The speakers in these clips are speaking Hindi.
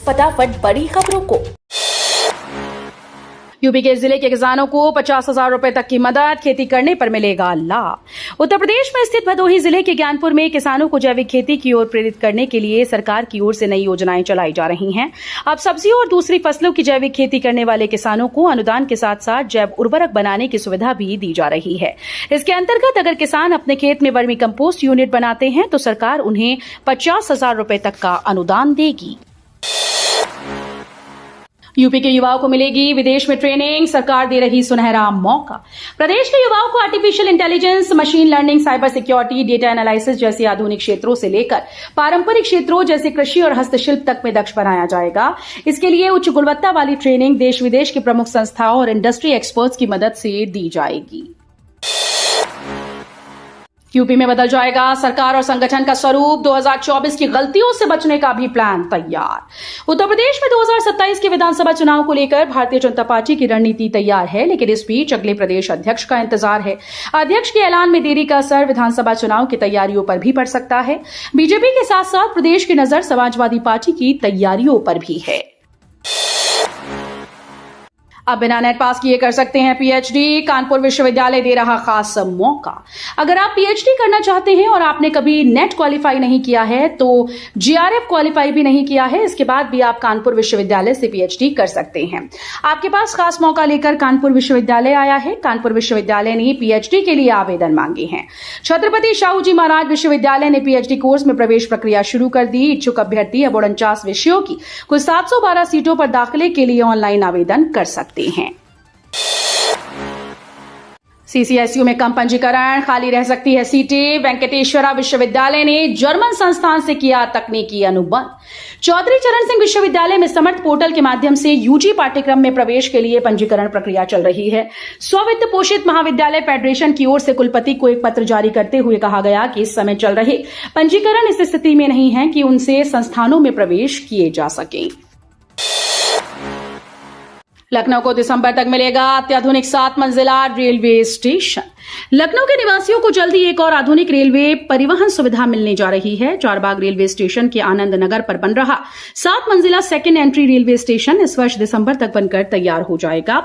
फटाफट बड़ी खबरों को। यूपी के जिले के किसानों को 50,000 रुपए तक की मदद, खेती करने पर मिलेगा लाभ। उत्तर प्रदेश में स्थित भदोही जिले के ज्ञानपुर में किसानों को जैविक खेती की ओर प्रेरित करने के लिए सरकार की ओर से नई योजनाएं चलाई जा रही हैं। अब सब्जियों और दूसरी फसलों की जैविक खेती करने वाले किसानों को अनुदान के साथ साथ जैव उर्वरक बनाने की सुविधा भी दी जा रही है। इसके अंतर्गत अगर किसान अपने खेत में वर्मी कंपोस्ट यूनिट बनाते हैं तो सरकार उन्हें 50,000 रुपए तक का अनुदान देगी। यूपी के युवाओं को मिलेगी विदेश में ट्रेनिंग, सरकार दे रही सुनहरा मौका। प्रदेश के युवाओं को artificial intelligence, machine learning, cyber security, data analysis जैसे आधुनिक क्षेत्रों से लेकर पारंपरिक क्षेत्रों जैसे कृषि और हस्तशिल्प तक में दक्ष बनाया जाएगा। इसके लिए उच्च गुणवत्ता वाली ट्रेनिंग देश विदेश की प्रमुख संस्थाओं और इंडस्ट्री एक्सपर्ट्स की मदद से दी जाएगी। यूपी में बदल जाएगा सरकार और संगठन का स्वरूप, 2024 की गलतियों से बचने का भी प्लान तैयार। उत्तर प्रदेश में 2027 के विधानसभा चुनाव को लेकर भारतीय जनता पार्टी की रणनीति तैयार है, लेकिन इस बीच अगले प्रदेश अध्यक्ष का इंतजार है। अध्यक्ष के ऐलान में देरी का असर विधानसभा चुनाव की तैयारियों पर भी पड़ सकता है। बीजेपी के साथ साथ प्रदेश की नजर समाजवादी पार्टी की तैयारियों पर भी है। अब बिना नेट पास किए कर सकते हैं पीएचडी, कानपुर विश्वविद्यालय दे रहा खास मौका। अगर आप पीएचडी करना चाहते हैं और आपने कभी नेट क्वालिफाई नहीं किया है तो जीआरएफ क्वालिफाई भी नहीं किया है, इसके बाद भी आप कानपुर विश्वविद्यालय से पीएचडी कर सकते हैं। आपके पास खास मौका लेकर कानपुर विश्वविद्यालय आया है। कानपुर विश्वविद्यालय ने पीएचडी के लिए आवेदन मांगे हैं। छत्रपति शाहू जी महाराज विश्वविद्यालय ने पीएचडी कोर्स में प्रवेश प्रक्रिया शुरू कर दी। इच्छुक अभ्यर्थी अब 49 विषयों की कुल 712 सीटों पर दाखिले के लिए ऑनलाइन आवेदन कर सकते हैं। सीसीएसयू में कम पंजीकरण, खाली रह सकती है सीटें। वेंकटेश्वरा विश्वविद्यालय ने जर्मन संस्थान से किया तकनीकी अनुबंध। चौधरी चरण सिंह विश्वविद्यालय में समर्थ पोर्टल के माध्यम से यूजी पाठ्यक्रम में प्रवेश के लिए पंजीकरण प्रक्रिया चल रही है। स्ववित्त पोषित महाविद्यालय फेडरेशन की ओर से कुलपति को एक पत्र जारी करते हुए कहा गया कि इस समय चल रहे पंजीकरण इस स्थिति में नहीं है कि उनसे संस्थानों में प्रवेश किए जा सके। लखनऊ को दिसंबर तक मिलेगा अत्याधुनिक 7 मंजिला रेलवे स्टेशन। लखनऊ के निवासियों को जल्दी एक और आधुनिक रेलवे परिवहन सुविधा मिलने जा रही है। चारबाग रेलवे स्टेशन के आनंद नगर पर बन रहा 7 मंजिला सेकेंड एंट्री रेलवे स्टेशन इस वर्ष दिसंबर तक बनकर तैयार हो जाएगा।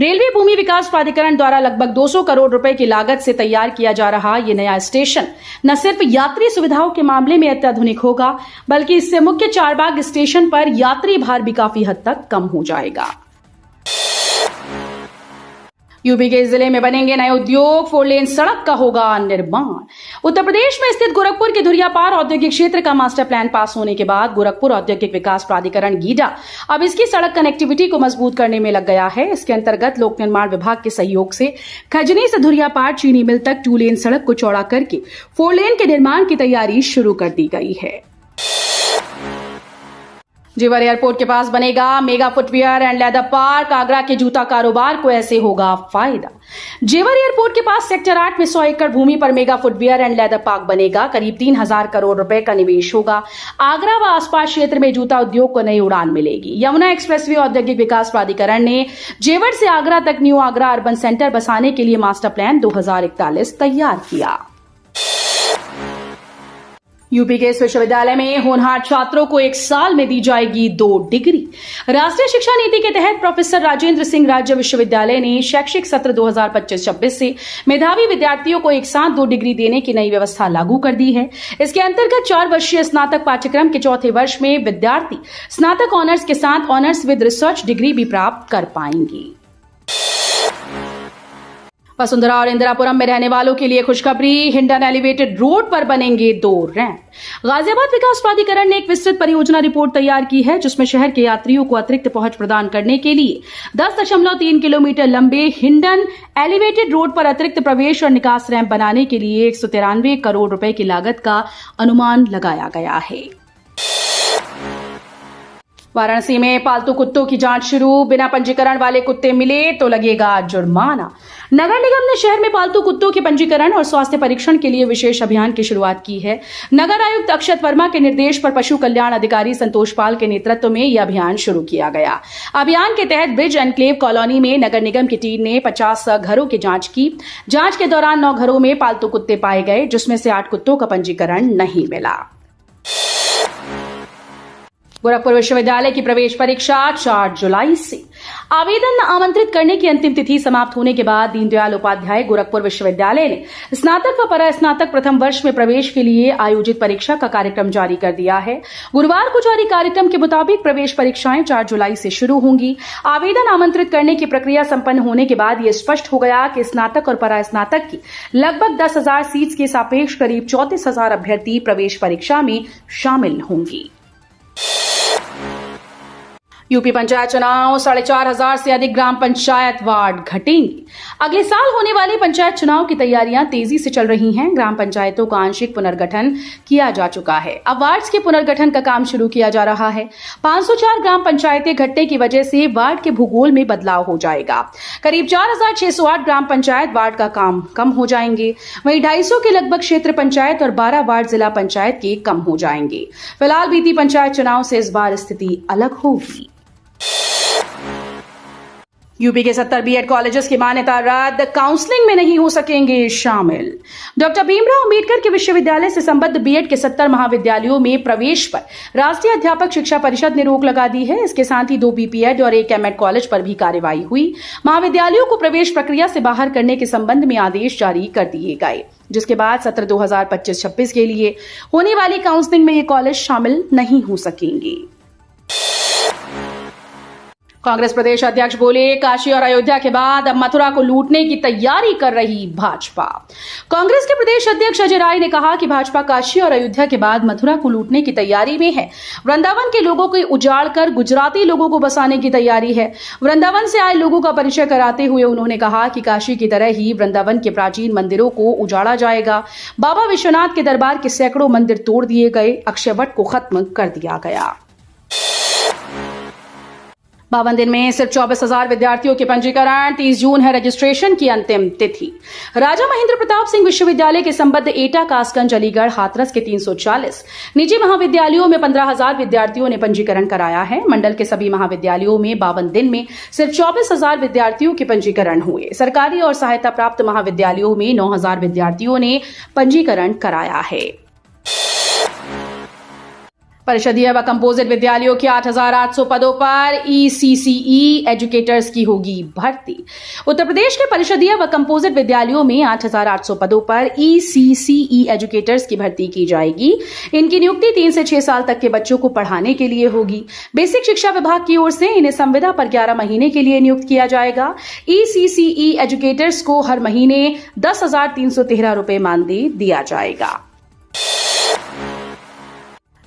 रेलवे भूमि विकास प्राधिकरण द्वारा लगभग 200 करोड़ रुपए की लागत से तैयार किया जा रहा ये नया स्टेशन न सिर्फ यात्री सुविधाओं के मामले में अत्याधुनिक होगा, बल्कि इससे मुख्य चारबाग स्टेशन पर यात्री भार भी काफी हद तक कम हो जाएगा। यूपी के जिले में बनेंगे नए उद्योग, 4 लेन सड़क का होगा निर्माण। उत्तर प्रदेश में स्थित गोरखपुर के धुरियापार औद्योगिक क्षेत्र का मास्टर प्लान पास होने के बाद गोरखपुर औद्योगिक विकास प्राधिकरण गीडा अब इसकी सड़क कनेक्टिविटी को मजबूत करने में लग गया है। इसके अंतर्गत लोक निर्माण विभाग के सहयोग से खजनी से धुरियापार चीनी मिल तक 2 लेन सड़क को चौड़ा करके 4 लेन के निर्माण की तैयारी शुरू कर दी गई है। जेवर एयरपोर्ट के पास बनेगा mega footwear and leather park. Agra के जूता कारोबार को ऐसे होगा फायदा। जेवर एयरपोर्ट के पास सेक्टर 8 में 100 एकड़ भूमि पर mega footwear and leather park बनेगा। करीब 3,000 करोड़ रुपए का निवेश होगा। आगरा व आसपास क्षेत्र में जूता उद्योग को नई उड़ान मिलेगी। यमुना एक्सप्रेसवे औद्योगिक विकास प्राधिकरण ने जेवर से आगरा तक न्यू आगरा अर्बन सेंटर बसाने के लिए मास्टर प्लान 2041 तैयार किया। यूपी के इस विश्वविद्यालय में होनहार छात्रों को 1 साल में दी जाएगी 2 डिग्री। राष्ट्रीय शिक्षा नीति के तहत प्रोफेसर राजेंद्र सिंह राज्य विश्वविद्यालय ने शैक्षिक सत्र 2025-26 से मेधावी विद्यार्थियों को एक साथ 2 डिग्री देने की नई व्यवस्था लागू कर दी है। इसके अंतर्गत 4 वर्षीय स्नातक पाठ्यक्रम के चौथे वर्ष में विद्यार्थी स्नातक ऑनर्स के साथ ऑनर्स विद रिसर्च डिग्री भी प्राप्त कर पाएंगे। वसुंधरा और इंदिरापुरम में रहने वालों के लिए खुशखबरी, हिंडन एलिवेटेड रोड पर बनेंगे 2 रैंप। गाजियाबाद विकास प्राधिकरण ने एक विस्तृत परियोजना रिपोर्ट तैयार की है, जिसमें शहर के यात्रियों को अतिरिक्त पहुंच प्रदान करने के लिए 10.3 किलोमीटर लंबे हिंडन एलिवेटेड रोड पर अतिरिक्त प्रवेश और निकास रैंप बनाने के लिए 193 करोड़ रुपए की लागत का अनुमान लगाया गया है। वाराणसी में पालतू कुत्तों की जांच शुरू। बिना पंजीकरण वाले कुत्ते मिले तो लगेगा जुर्माना। नगर निगम ने शहर में पालतू कुत्तों के पंजीकरण और स्वास्थ्य परीक्षण के लिए विशेष अभियान की शुरुआत की है। नगर आयुक्त अक्षत वर्मा के निर्देश पर पशु कल्याण अधिकारी संतोष पाल के नेतृत्व में यह अभियान शुरू किया गया। अभियान के तहत ब्रिज एनक्लेव कॉलोनी में नगर निगम की टीम ने 50 घरों की जांच की। जांच के दौरान 9 घरों में पालतू कुत्ते पाए गए, जिसमें से 8 कुत्तों का पंजीकरण नहीं मिला। गोरखपुर विश्वविद्यालय की प्रवेश परीक्षा 4 जुलाई से। आवेदन आमंत्रित करने की अंतिम तिथि समाप्त होने के बाद दीनदयाल उपाध्याय गोरखपुर विश्वविद्यालय ने स्नातक व परास्नातक प्रथम वर्ष में प्रवेश के लिए आयोजित परीक्षा का कार्यक्रम जारी कर दिया है। गुरुवार को जारी कार्यक्रम के मुताबिक प्रवेश परीक्षाएं 4 जुलाई से शुरू होंगी। आवेदन आमंत्रित करने की प्रक्रिया संपन्न होने के बाद यह स्पष्ट हो गया कि स्नातक और परास्नातक की लगभग 10,000 सीट्स के सापेक्ष करीब 34,000 अभ्यर्थी प्रवेश परीक्षा में शामिल होंगी। यूपी पंचायत चुनाव 4,500 से अधिक ग्राम पंचायत वार्ड घटेंगे। अगले साल होने वाले पंचायत चुनाव की तैयारियां तेजी से चल रही हैं। ग्राम पंचायतों का आंशिक पुनर्गठन किया जा चुका है। अब वार्ड्स के पुनर्गठन का काम शुरू किया जा रहा है। 504 ग्राम पंचायतें घटने की वजह से वार्ड के भूगोल में बदलाव हो जाएगा। करीब 4,608 ग्राम पंचायत वार्ड का काम कम हो जाएंगे। वहीं 250 के लगभग क्षेत्र पंचायत और 12 वार्ड जिला पंचायत के कम हो जाएंगे। फिलहाल बीती पंचायत चुनाव से इस बार स्थिति अलग होगी। यूपी के 70 बीएड कॉलेजेस की मान्यता रद्द, काउंसलिंग में नहीं हो सकेंगे शामिल। डॉक्टर भीमराव अंबेडकर के विश्वविद्यालय से संबद्ध बीएड के 70 महाविद्यालयों में प्रवेश पर राष्ट्रीय अध्यापक शिक्षा परिषद ने रोक लगा दी है। इसके साथ ही 2 बीपीएड और 1 एमएड कॉलेज पर भी कार्रवाई हुई। महाविद्यालयों को प्रवेश प्रक्रिया से बाहर करने के संबंध में आदेश जारी कर दिए गए, जिसके बाद सत्र 2025-26 के लिए होने वाली काउंसलिंग में ये कॉलेज शामिल नहीं हो सकेंगे। कांग्रेस प्रदेश अध्यक्ष बोले, काशी और अयोध्या के बाद अब मथुरा को लूटने की तैयारी कर रही भाजपा। कांग्रेस के प्रदेश अध्यक्ष अजय राय ने कहा कि भाजपा काशी और अयोध्या के बाद मथुरा को लूटने की तैयारी में है। वृंदावन के लोगों को उजाड़कर गुजराती लोगों को बसाने की तैयारी है। वृंदावन से आए लोगों का परिचय कराते हुए उन्होंने कहा कि काशी की तरह ही वृंदावन के प्राचीन मंदिरों को उजाड़ा जाएगा। बाबा विश्वनाथ के दरबार के सैकड़ों मंदिर तोड़ दिए गए, अक्षयवट को खत्म कर दिया गया। 52 दिन में सिर्फ 24,000 विद्यार्थियों के पंजीकरण, 30 जून है रजिस्ट्रेशन की अंतिम तिथि। राजा महेंद्र प्रताप सिंह विश्वविद्यालय के संबद्ध एटा, कासगंज, अलीगढ़, हाथरस के 340 निजी महाविद्यालयों में 15,000 विद्यार्थियों ने पंजीकरण कराया है। मंडल के सभी महाविद्यालयों में 52 दिन में सिर्फ 24,000 विद्यार्थियों के पंजीकरण हुए। सरकारी और सहायता प्राप्त महाविद्यालयों में 9,000 विद्यार्थियों ने पंजीकरण कराया है। परिषदीय व कंपोजिट विद्यालयों के 8,800 पदों पर ईसीसीई एजुकेटर्स की होगी भर्ती। उत्तर प्रदेश के परिषदीय व कंपोजिट विद्यालयों में 8,800 पदों पर ईसीसीई एजुकेटर्स की भर्ती की जाएगी। इनकी नियुक्ति 3 से 6 साल तक के बच्चों को पढ़ाने के लिए होगी। बेसिक शिक्षा विभाग की ओर से इन्हें संविदा पर 11 महीने के लिए नियुक्त किया जाएगा। ईसीसीई एजुकेटर्स को हर महीने 10,313 रुपए मानदेय दिया जाएगा।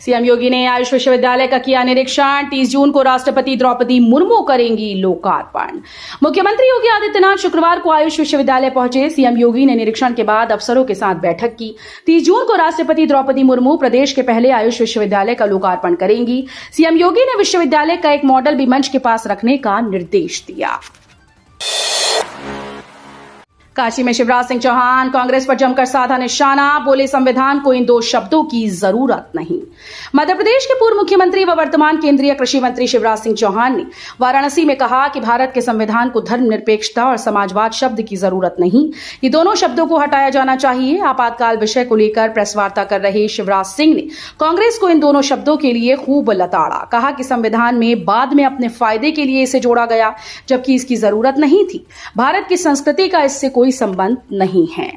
सीएम योगी ने आयुष विश्वविद्यालय का किया निरीक्षण। 30 जून को राष्ट्रपति द्रौपदी मुर्मू करेंगी लोकार्पण। मुख्यमंत्री योगी आदित्यनाथ शुक्रवार को आयुष विश्वविद्यालय पहुंचे। सीएम योगी ने निरीक्षण के बाद अफसरों के साथ बैठक की। 30 जून को राष्ट्रपति द्रौपदी मुर्मू प्रदेश के पहले आयुष विश्वविद्यालय का लोकार्पण करेंगी। सीएम योगी ने विश्वविद्यालय का एक मॉडल भी मंच के पास रखने का निर्देश दिया। काशी में शिवराज सिंह चौहान कांग्रेस पर जमकर साधा निशाना, बोले संविधान को इन 2 शब्दों की जरूरत नहीं। मध्य प्रदेश के पूर्व मुख्यमंत्री व वर्तमान केंद्रीय कृषि मंत्री शिवराज सिंह चौहान ने वाराणसी में कहा कि भारत के संविधान को धर्मनिरपेक्षता और समाजवाद शब्द की जरूरत नहीं, ये दोनों शब्दों को हटाया जाना चाहिए। आपातकाल विषय को लेकर प्रेस वार्ता कर रहे शिवराज सिंह ने कांग्रेस को इन दोनों शब्दों के लिए खूब लताड़ा। कहा कि संविधान में बाद में अपने फायदे के लिए इसे जोड़ा गया, जबकि इसकी जरूरत नहीं थी। भारत की संस्कृति का इससे कोई संबंध नहीं है।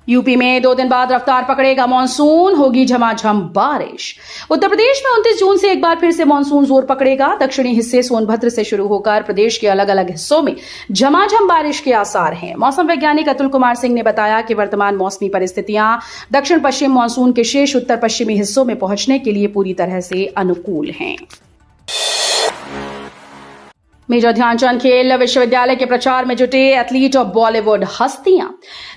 यूपी में 2 दिन बाद रफ्तार पकड़ेगा मानसून, होगी झमाझम बारिश। उत्तर प्रदेश में 29 जून से एक बार फिर से मानसून जोर पकड़ेगा। दक्षिणी हिस्से सोनभद्र से शुरू होकर प्रदेश के अलग अलग हिस्सों में झमाझम बारिश के आसार हैं। मौसम वैज्ञानिक अतुल कुमार सिंह ने बताया कि वर्तमान मौसमी परिस्थितियां दक्षिण पश्चिम मानसून के शेष उत्तर पश्चिमी हिस्सों में पहुंचने के लिए पूरी तरह से अनुकूल हैं। मेजर ध्यानचंद खेल विश्वविद्यालय के प्रचार में जुटे एथलीट और बॉलीवुड हस्तियां।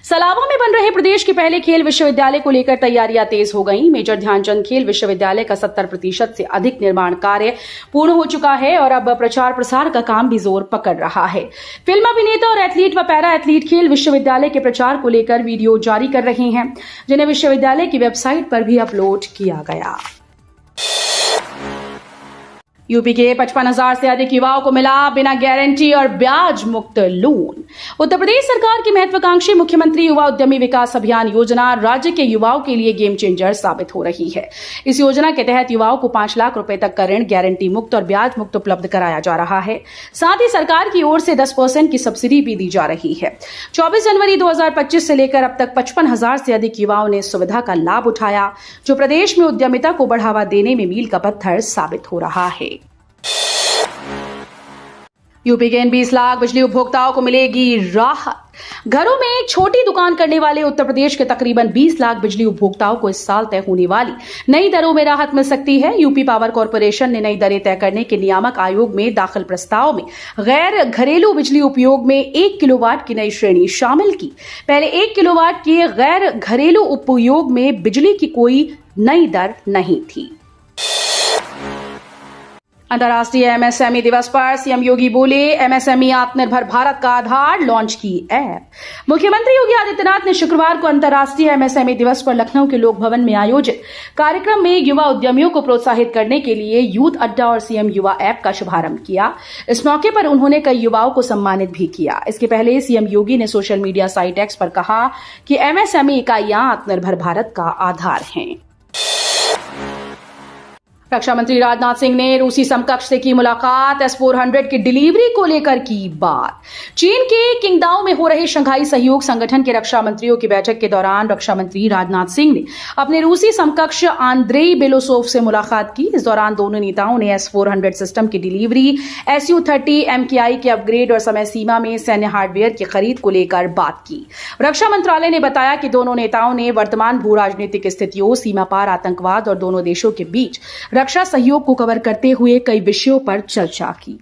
सलावा में बन रहे प्रदेश के पहले खेल विश्वविद्यालय को लेकर तैयारियां तेज हो गईं। मेजर ध्यानचंद खेल विश्वविद्यालय का 70% से अधिक निर्माण कार्य पूर्ण हो चुका है और अब प्रचार प्रसार का काम भी जोर पकड़ रहा है। फिल्म अभिनेता और एथलीट व पैरा एथलीट खेल विश्वविद्यालय के प्रचार को लेकर वीडियो जारी कर रहे हैं, जिन्हें विश्वविद्यालय की वेबसाइट पर भी अपलोड किया गया। यूपी के 55,000 से अधिक युवाओं को मिला बिना गारंटी और ब्याज मुक्त लोन। उत्तर प्रदेश सरकार की महत्वाकांक्षी मुख्यमंत्री युवा उद्यमी विकास अभियान योजना राज्य के युवाओं के लिए गेम चेंजर साबित हो रही है। इस योजना के तहत युवाओं को 5 लाख रुपए तक का ऋण गारंटी मुक्त और ब्याज मुक्त उपलब्ध कराया जा रहा है। साथ ही सरकार की ओर से 10% की सब्सिडी भी दी जा रही है। 24 जनवरी 2025 से लेकर अब तक 55,000 से अधिक युवाओं ने इस सुविधा का लाभ उठाया, जो प्रदेश में उद्यमिता को बढ़ावा देने में मील का पत्थर साबित हो रहा है। यूपी के इन 20 लाख बिजली उपभोक्ताओं को मिलेगी राहत। घरों में एक छोटी दुकान करने वाले उत्तर प्रदेश के तकरीबन 20 लाख बिजली उपभोक्ताओं को इस साल तय होने वाली नई दरों में राहत मिल सकती है। यूपी पावर कॉर्पोरेशन ने नई दरें तय करने के नियामक आयोग में दाखिल प्रस्ताव में गैर घरेलू बिजली उपयोग में 1 किलोवाट की नई श्रेणी शामिल की। पहले 1 किलोवाट के गैर घरेलू उपयोग में बिजली की कोई नई दर नहीं थी। अंतर्राष्ट्रीय एमएसएमई दिवस पर सीएम योगी बोले, एमएसएमई आत्मनिर्भर भारत का आधार, लॉन्च की ऐप। मुख्यमंत्री योगी आदित्यनाथ ने शुक्रवार को अंतर्राष्ट्रीय एमएसएमई दिवस पर लखनऊ के लोक भवन में आयोजित कार्यक्रम में युवा उद्यमियों को प्रोत्साहित करने के लिए यूथ अड्डा और सीएम युवा ऐप का शुभारंभ किया। इस मौके पर उन्होंने कई युवाओं को सम्मानित भी किया। इसके पहले सीएम योगी ने सोशल मीडिया साइट एक्स पर कहा कि एमएसएमई इकाइयां आत्मनिर्भर भारत का आधार हैं। रक्षा मंत्री राजनाथ सिंह ने रूसी समकक्ष से की मुलाकात, S-400 की डिलीवरी को लेकर की बात। चीन के किंगदाओ में हो रहे शंघाई सहयोग संगठन के रक्षा मंत्रियों की बैठक के दौरान रक्षा मंत्री राजनाथ सिंह ने अपने रूसी समकक्ष आंद्रेई बेलोसोव से मुलाकात की। इस दौरान दोनों नेताओं ने S-400 सिस्टम की डिलीवरी, Su-30 MKI के अपग्रेड और समय सीमा में सैन्य हार्डवेयर की खरीद को लेकर बात की। रक्षा मंत्रालय ने बताया कि दोनों नेताओं ने वर्तमान भू राजनीतिक स्थितियों, सीमा पार आतंकवाद और दोनों देशों के बीच रक्षा सहयोग को कवर करते हुए कई विषयों पर चर्चा की।